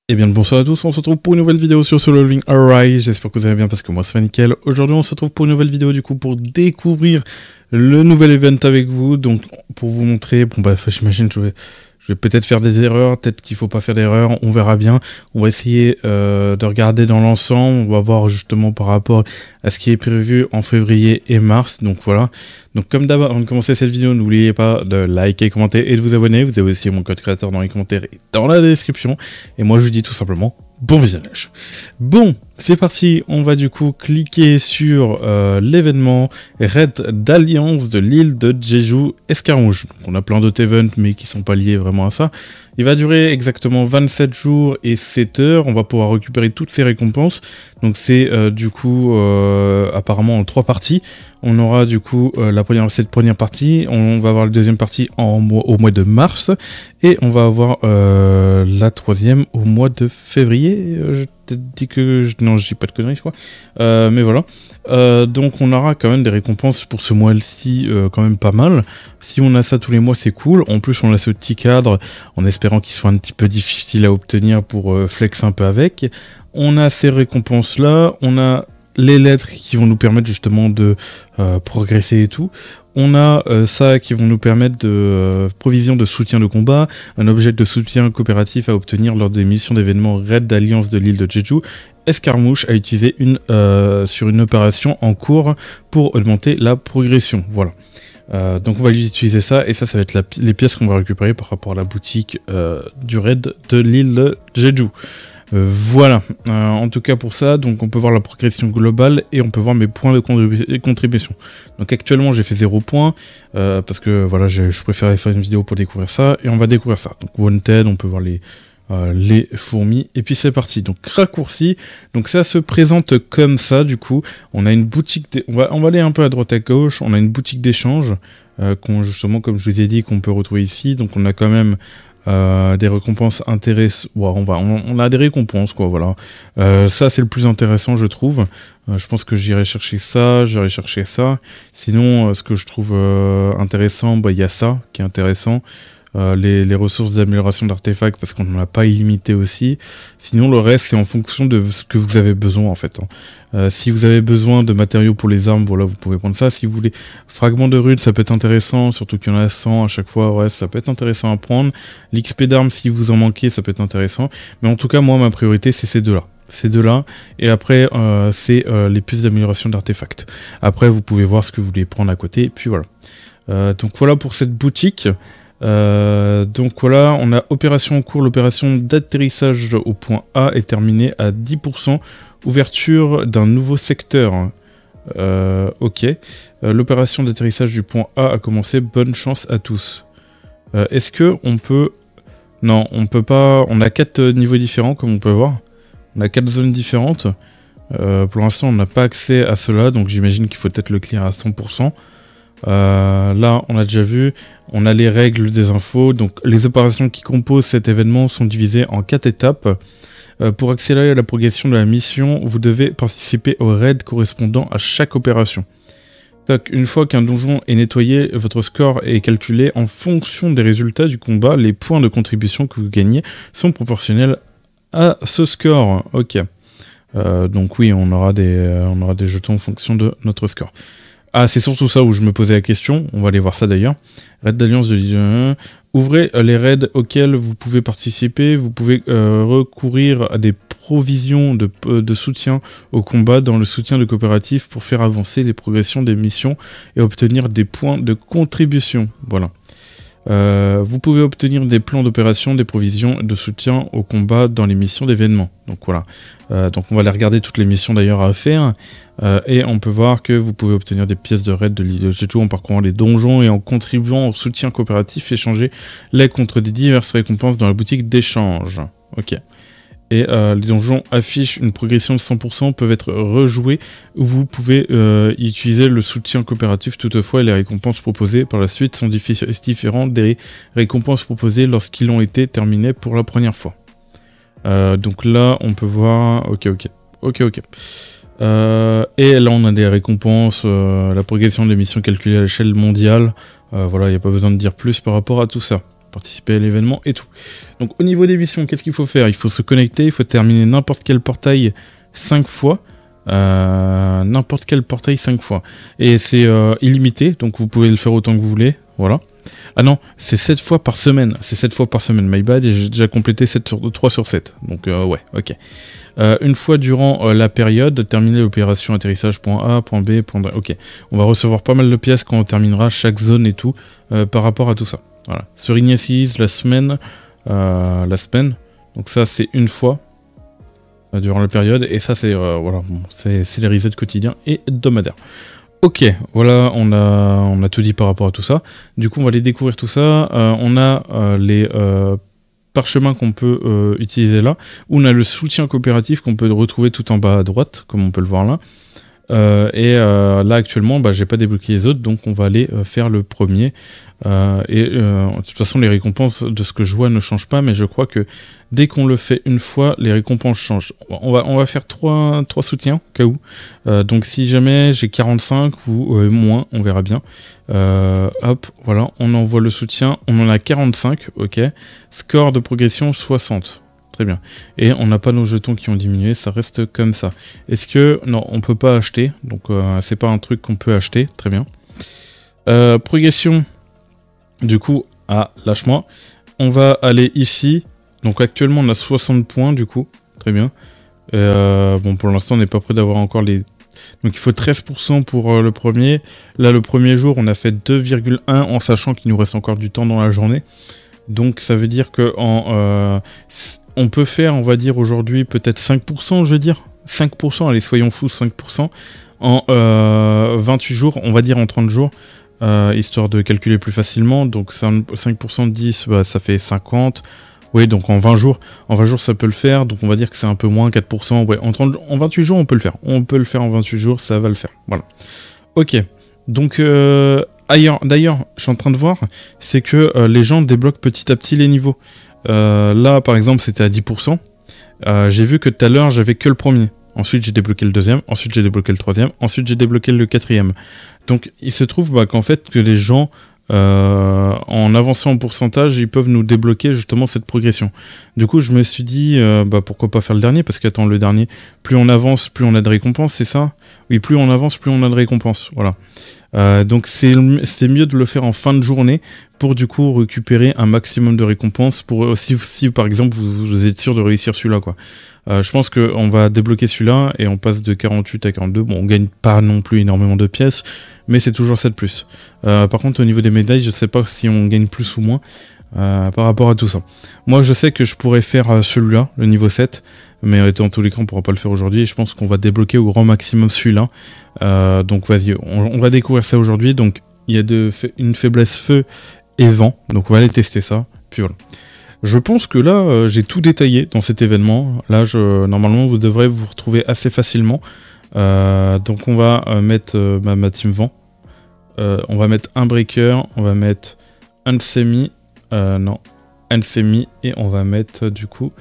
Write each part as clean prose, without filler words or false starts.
Et bien le bonsoir à tous, on se retrouve pour une nouvelle vidéo sur Solo Leveling Arise, j'espère que vous allez bien parce que moi ça va nickel. Aujourd'hui on se retrouve pour une nouvelle vidéo du coup pour découvrir le nouvel event avec vous, donc pour vous montrer, bon bah j'imagine je vais peut-être faire des erreurs, peut-être qu'il faut pas faire d'erreurs, on verra bien. On va essayer de regarder dans l'ensemble, on va voir justement par rapport à ce qui est prévu en février et mars, donc voilà. Donc comme d'abord, avant de commencer cette vidéo, n'oubliez pas de liker, commenter et de vous abonner. Vous avez aussi mon code créateur dans les commentaires et dans la description. Et moi je vous dis tout simplement bon visionnage. Bon, c'est parti, on va du coup cliquer sur l'événement Raid d'Alliance de l'île de Jeju Escarmouche. Donc, on a plein d'autres events mais qui sont pas liés vraiment à ça. Il va durer exactement 27 jours et 7 heures. On va pouvoir récupérer toutes ces récompenses. Donc c'est du coup apparemment en 3 parties. On aura du coup cette première partie. On va avoir la deuxième partie au mois de mars. Et on va avoir la troisième au mois de février. Je t'ai dit que... Non, je dis pas de conneries, je crois. Mais voilà. Donc on aura quand même des récompenses pour ce mois-ci quand même pas mal. Si on a ça tous les mois, c'est cool. En plus, on a ce petit cadre en espérant qu'il soit un petit peu difficile à obtenir pour flex un peu avec. On a ces récompenses-là. On a les lettres qui vont nous permettre justement de progresser et tout. On a ça qui vont nous permettre de provision de soutien de combat, un objet de soutien coopératif à obtenir lors des missions d'événements Raid d'Alliance de l'île de Jeju, Escarmouche à utiliser sur une opération en cours pour augmenter la progression. Voilà. Donc on va utiliser ça, et ça va être les pièces qu'on va récupérer par rapport à la boutique du raid de l'île de Jeju. Voilà, en tout cas pour ça, donc on peut voir la progression globale et on peut voir mes points de contribution. Donc actuellement j'ai fait 0 points, parce que voilà, je préférais faire une vidéo pour découvrir ça, et on va découvrir ça. Donc Wanted, on peut voir les fourmis, et puis c'est parti. Donc raccourci, donc ça se présente comme ça du coup. On a une boutique, on va aller un peu à droite à gauche, on a une boutique d'échange, justement comme je vous ai dit qu'on peut retrouver ici. Donc on a quand même des récompenses intéressantes. Ouais, on a des récompenses quoi, voilà. Ça c'est le plus intéressant je trouve. Je pense que j'irai chercher ça, Sinon ce que je trouve intéressant, bah il y a ça qui est intéressant. Les ressources d'amélioration d'artefacts parce qu'on n'en a pas illimité aussi. Sinon le reste c'est en fonction de ce que vous avez besoin en fait. Si vous avez besoin de matériaux pour les armes, voilà, vous pouvez prendre ça. Si vous voulez fragments de rude, ça peut être intéressant, surtout qu'il y en a 100 à chaque fois, ouais, ça peut être intéressant à prendre. L'XP d'armes, si vous en manquez, ça peut être intéressant. Mais en tout cas, moi, ma priorité, c'est ces deux-là. Ces deux-là, et après, c'est les puces d'amélioration d'artefacts. Après, vous pouvez voir ce que vous voulez prendre à côté, et puis voilà. Donc voilà pour cette boutique. Donc voilà, on a opération en cours, l'opération d'atterrissage au point A est terminée à 10%, ouverture d'un nouveau secteur. Ok, l'opération d'atterrissage du point A a commencé, bonne chance à tous. Est-ce que on peut... Non, on peut pas, on a 4 niveaux différents comme on peut voir, on a 4 zones différentes. Pour l'instant on n'a pas accès à cela, donc j'imagine qu'il faut peut-être le clear à 100%. Là on a déjà vu, on a les règles des infos, donc les opérations qui composent cet événement sont divisées en 4 étapes. Pour accélérer la progression de la mission, vous devez participer au raid correspondant à chaque opération. Donc, une fois qu'un donjon est nettoyé, votre score est calculé en fonction des résultats du combat. Les points de contribution que vous gagnez sont proportionnels à ce score. Ok. Donc oui, on aura des jetons en fonction de notre score. Ah, c'est surtout ça où je me posais la question, on va aller voir ça d'ailleurs. Raid d'Alliance de l'île 1. Ouvrez les raids auxquels vous pouvez participer, vous pouvez recourir à des provisions de soutien au combat dans le soutien de coopératif pour faire avancer les progressions des missions et obtenir des points de contribution. Voilà. Vous pouvez obtenir des plans d'opération, des provisions de soutien au combat dans les missions d'événements. Donc voilà. Donc on va aller regarder toutes les missions d'ailleurs à faire. Et on peut voir que vous pouvez obtenir des pièces de raid de l'île de Jeju en parcourant les donjons et en contribuant au soutien coopératif, échanger-les contre des diverses récompenses dans la boutique d'échange. Ok. Et les donjons affichent une progression de 100%, peuvent être rejoués. Vous pouvez utiliser le soutien coopératif toutefois, et les récompenses proposées par la suite sont différentes des récompenses proposées lorsqu'ils ont été terminés pour la première fois. Donc là, on peut voir... Ok. Et là, on a des récompenses, la progression des missions calculées à l'échelle mondiale. Voilà, il n'y a pas besoin de dire plus par rapport à tout ça. participer à l'événement et tout. Donc au niveau des missions, qu'est-ce qu'il faut faire? Il faut se connecter, il faut terminer n'importe quel portail 5 fois. N'importe quel portail 5 fois. Et c'est illimité, donc vous pouvez le faire autant que vous voulez. Voilà. Ah non, c'est 7 fois par semaine. C'est 7 fois par semaine, my bad, et j'ai déjà complété 3 sur 7. Donc ouais, ok. Une fois durant la période, terminer l'opération atterrissage point A, point B, point D. Ok. On va recevoir pas mal de pièces quand on terminera chaque zone et tout par rapport à tout ça. Voilà. Sur Ignacis, la semaine. Donc ça, c'est une fois durant la période. Et ça, c'est voilà, bon, c'est les resets quotidiens et hebdomadaires. Ok, voilà, on a tout dit par rapport à tout ça. Du coup, on va aller découvrir tout ça. On a les parchemins qu'on peut utiliser là. On a le soutien coopératif qu'on peut retrouver tout en bas à droite, comme on peut le voir là. Là, actuellement, bah, j'ai pas débloqué les autres, donc on va aller faire le premier. De toute façon, les récompenses de ce que je vois ne changent pas, mais je crois que dès qu'on le fait une fois, les récompenses changent. On va faire 3 soutiens, au cas où. Donc si jamais j'ai 45 ou moins, on verra bien. Hop, voilà, on envoie le soutien. On en a 45, ok. Score de progression 60. Très bien. Et on n'a pas nos jetons qui ont diminué, ça reste comme ça. Est-ce que... Non, on peut pas acheter, donc c'est pas un truc qu'on peut acheter. Très bien. Progression... Du coup, lâche-moi. On va aller ici. Donc actuellement, on a 60 points, du coup. Très bien. Bon, pour l'instant, on n'est pas prêt d'avoir encore les... Donc il faut 13% pour le premier. Là, le premier jour, on a fait 2,1 en sachant qu'il nous reste encore du temps dans la journée. Donc ça veut dire que on peut faire, on va dire aujourd'hui, peut-être 5%, je veux dire. 5%, allez, soyons fous, 5%. En 28 jours, on va dire en 30 jours. Histoire de calculer plus facilement, donc 5% de 10, bah, ça fait 50, oui, donc en 20 jours, ça peut le faire, donc on va dire que c'est un peu moins, 4%, ouais, en 28 jours, on peut le faire en 28 jours, ça va le faire, voilà. Ok, donc, d'ailleurs, je suis en train de voir, c'est que les gens débloquent petit à petit les niveaux. Là, par exemple, c'était à 10%, j'ai vu que tout à l'heure, j'avais que le premier. Ensuite, j'ai débloqué le deuxième. Ensuite, j'ai débloqué le troisième. Ensuite, j'ai débloqué le quatrième. Donc, il se trouve qu'en fait, que les gens, en avançant en pourcentage, ils peuvent nous débloquer justement cette progression. Du coup, je me suis dit, pourquoi pas faire le dernier? Parce qu'attends, le dernier, plus on avance, plus on a de récompenses, c'est ça? Oui, plus on avance, plus on a de récompenses. Voilà. Donc, c'est mieux de le faire en fin de journée pour du coup récupérer un maximum de récompenses. Pour si par exemple, vous êtes sûr de réussir celui-là, quoi. Je pense qu'on va débloquer celui-là et on passe de 48 à 42. Bon, on gagne pas non plus énormément de pièces, mais c'est toujours ça de plus. Par contre, au niveau des médailles, je sais pas si on gagne plus ou moins par rapport à tout ça. Moi, je sais que je pourrais faire celui-là, le niveau 7, mais dans tous les cas, on pourra pas le faire aujourd'hui. Et je pense qu'on va débloquer au grand maximum celui-là. Donc, vas-y, on va découvrir ça aujourd'hui. Donc, il y a une faiblesse feu et vent. Donc, on va aller tester ça. Puis voilà. Je pense que là, j'ai tout détaillé dans cet événement. Là, normalement, vous devrez vous retrouver assez facilement. Donc, on va mettre ma team vent. On va mettre un breaker. On va mettre un semi. Non, un semi. Et on va mettre, du coup,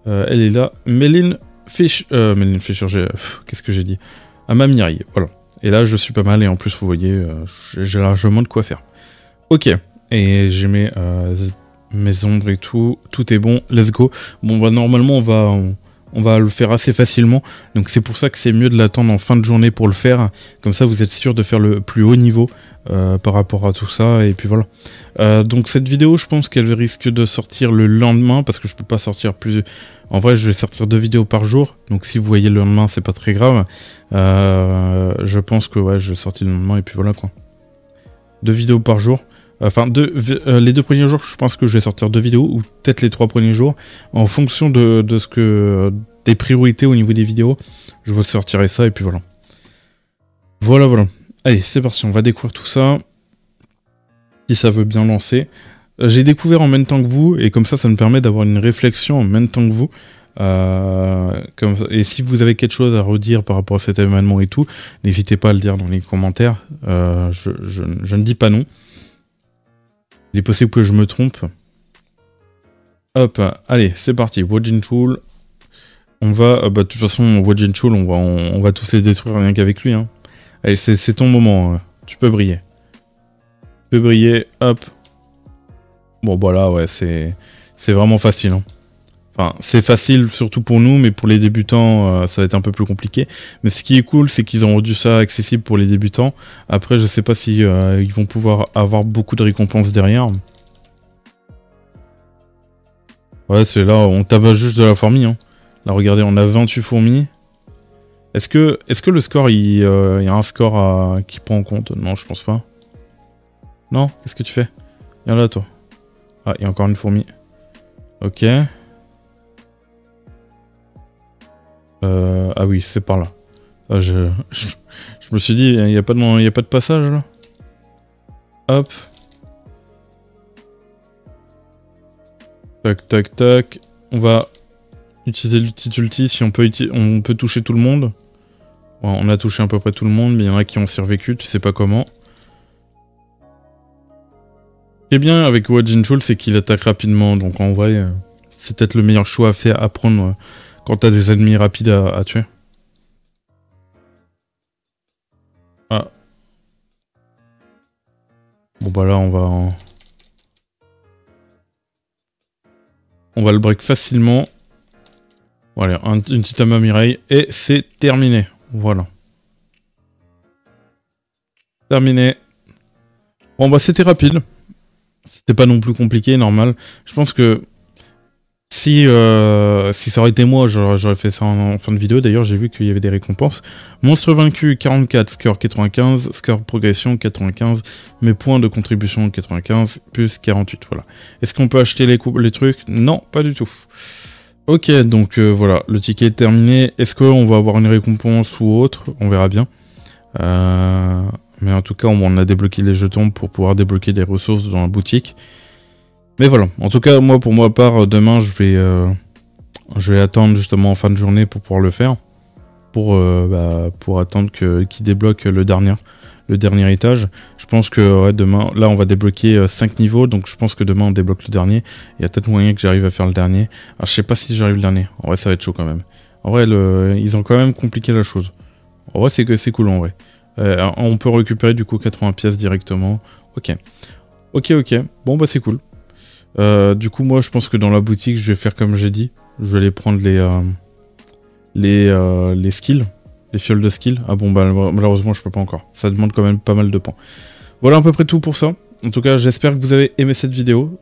elle est là. Méline Fisher, qu'est-ce que j'ai dit? Ma Mireille, voilà. Et là, je suis pas mal. Et en plus, vous voyez, j'ai largement de quoi faire. Ok. Et j'ai mes ombres et tout est bon, let's go. Bon, bah, normalement, on va le faire assez facilement, donc c'est pour ça que c'est mieux de l'attendre en fin de journée pour le faire, comme ça vous êtes sûr de faire le plus haut niveau par rapport à tout ça, et puis voilà. Donc cette vidéo, je pense qu'elle risque de sortir le lendemain, parce que je peux pas sortir plus... En vrai, je vais sortir 2 vidéos par jour, donc si vous voyez le lendemain, c'est pas très grave. Je pense que ouais, je vais sortir le lendemain, et puis voilà quoi. 2 vidéos par jour. Enfin, les 2 premiers jours, je pense que je vais sortir 2 vidéos, ou peut-être les 3 premiers jours, en fonction de ce que des priorités au niveau des vidéos. Je vous sortirai ça, et puis voilà. Voilà. Allez, c'est parti, on va découvrir tout ça. Si ça veut bien lancer. J'ai découvert en même temps que vous, et comme ça me permet d'avoir une réflexion en même temps que vous. Et si vous avez quelque chose à redire par rapport à cet événement et tout, n'hésitez pas à le dire dans les commentaires. Je ne dis pas non. Il est possible que je me trompe. Hop, allez, c'est parti. Wojin Tool. On va... de toute façon, Wojin Tool, on va tous les détruire rien qu'avec lui. Hein. Allez, c'est ton moment. Tu peux briller. Hop. Bon, voilà, ouais, c'est vraiment facile. Hein. Enfin, c'est facile surtout pour nous, mais pour les débutants, ça va être un peu plus compliqué. Mais ce qui est cool, c'est qu'ils ont rendu ça accessible pour les débutants. Après, je sais pas si ils vont pouvoir avoir beaucoup de récompenses derrière. Ouais, c'est là, on tabasse juste de la fourmi. Hein. Là, regardez, on a 28 fourmis. Est-ce que le score, il y a un score qui prend en compte? Non, je pense pas. Non? Qu'est-ce que tu fais? Viens là, toi. Ah, il y a encore une fourmi. Ok. Ah oui, c'est par là. Ah, je me suis dit, il n'y a pas de passage là. Hop. Tac, tac, tac. On va utiliser le petit ulti si on peut toucher tout le monde. Ouais, on a touché à peu près tout le monde, mais il y en a qui ont survécu, tu sais pas comment. Ce qui est bien avec Wajinchul, c'est qu'il attaque rapidement, donc en vrai, c'est peut-être le meilleur choix à prendre quand t'as des ennemis rapides à tuer. Ah. Bon bah là, on va le break facilement. Voilà, une petite âme à Mireille, et c'est terminé. Voilà. Terminé. Bon bah c'était rapide. C'était pas non plus compliqué, normal. Je pense que si ça aurait été moi, j'aurais fait ça en fin de vidéo. D'ailleurs, j'ai vu qu'il y avait des récompenses. Monstre vaincu, 44, score 95, score progression 95, mes points de contribution 95, plus 48, voilà. Est-ce qu'on peut acheter les trucs? Non, pas du tout. Ok, donc voilà, le ticket est terminé. Est-ce qu'on va avoir une récompense ou autre? On verra bien. Mais en tout cas, on a débloqué les jetons pour pouvoir débloquer des ressources dans la boutique. Mais voilà, en tout cas, moi, pour ma part, demain, je vais attendre justement en fin de journée pour pouvoir le faire. Pour attendre qu'il débloque le dernier étage. Je pense que ouais, demain, là, on va débloquer 5 niveaux, donc je pense que demain, on débloque le dernier. Il y a peut-être moyen que j'arrive à faire le dernier. Alors, je sais pas si j'arrive le dernier. En vrai, ça va être chaud quand même. En vrai, ils ont quand même compliqué la chose. En vrai, c'est cool, en vrai. On peut récupérer du coup 80 pièces directement. Ok. Ok. Bon, bah, c'est cool. Du coup, moi, je pense que dans la boutique, je vais faire comme j'ai dit. Je vais aller prendre les skills, les fioles de skills. Ah bon, bah, malheureusement, je peux pas encore. Ça demande quand même pas mal de points. Voilà à peu près tout pour ça. En tout cas, j'espère que vous avez aimé cette vidéo.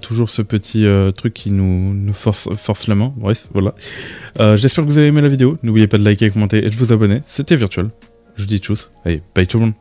Toujours ce petit truc qui nous force la main. Bref, voilà. J'espère que vous avez aimé la vidéo. N'oubliez pas de liker, commenter et de vous abonner. C'était Virtual. Je vous dis tchuss. Allez, bye tout le monde.